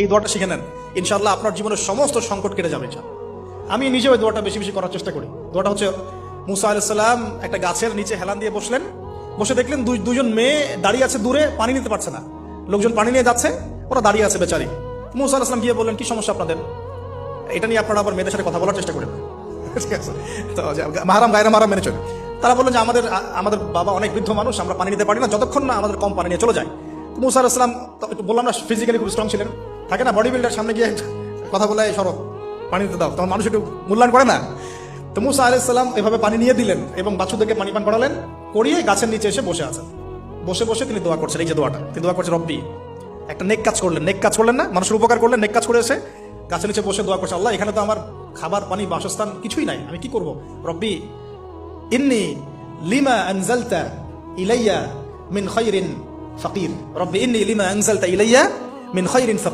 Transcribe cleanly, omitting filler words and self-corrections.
এই দোয়াটা শিখে নেন, ইনশাআল্লাহ আপনার জীবনের সমস্ত সংকট কেটে যাবে। আমি নিজে ওই দোয়াটা বেশি বেশি করার চেষ্টা করি। দোয়াটা হচ্ছে, মুসা আলাইহিস সালাম একটা গাছের নিচে হেলান দিয়ে বসলেন, বসে দেখলেন দুজন মেয়ে দাঁড়িয়ে আছে দূরে, পানি নিতে পারছে না। লোকজন পানি নিয়ে যাচ্ছে, ওরা দাঁড়িয়ে আছে বেচারি। মুসা আলাইহিস সালাম গিয়ে বললেন, কি সমস্যা আপনাদের? এটা নিয়ে আপনারা আবার মেয়েদের সাথে কথা বলার চেষ্টা করেন। ঠিক আছে, তো মাহারাম গায়রা মাহারাম মেনে চলে। তারা বললেন যে আমাদের বাবা অনেক বৃদ্ধ মানুষ, আমরা পানি নিতে পারি না যতক্ষণ না আমাদের কম পানি নিয়ে চলে যায়। মুসা আলাইহিস সালাম একটু বললাম না, ফিজিক্যালি খুব স্ট্রং ছিলেন, থাকে না বডি বিল্ডার, সামনে গিয়ে কথা বলে সরব পানি দিতে দাও, তখন মানুষ একটু মূল্যায়ন করে না। তো মুসা আলাইহিস সালাম এভাবে পানি নিয়ে দিলেন এবং বাছুরদেরকে পানি পান করালেন, করিয়ে গাছের নিচে এসে বসে আছেন। বসে বসে তিনি দোয়া করছেন, এই যে দোয়াটা তিনি দোয়া করছেন, রব্বি, একটা নেক কাজ করলেন না, মানুষের উপকার করলেন, নেক কাজ করে এসে গাছের নিচে বসে দোয়া করছে, আল্লাহ এখানে তো আমার খাবার পানি বাসস্থান কিছুই নাই, আমি কি করব? রব্বি ইন্নী লিমা আনজালতা ইলাইয়া মিন খায়রিন ফাকির, রব্বি ইন্নী লিমা আনজালতা ইলাইয়া মিন খায়রিন ফাকির।